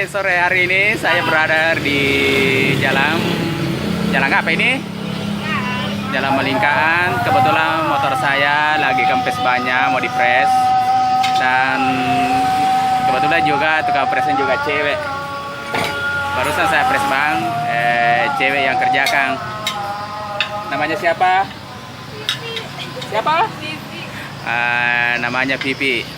sore hari ini saya berada di jalan apa ini? Jalan Melingkaan. Kebetulan motor saya lagi kempes banyak, mau dipres. Dan kebetulan juga tukang presnya juga cewek. Barusan saya pres bang, cewek yang kerjakan. Namanya siapa? Siapa? Namanya Pipi.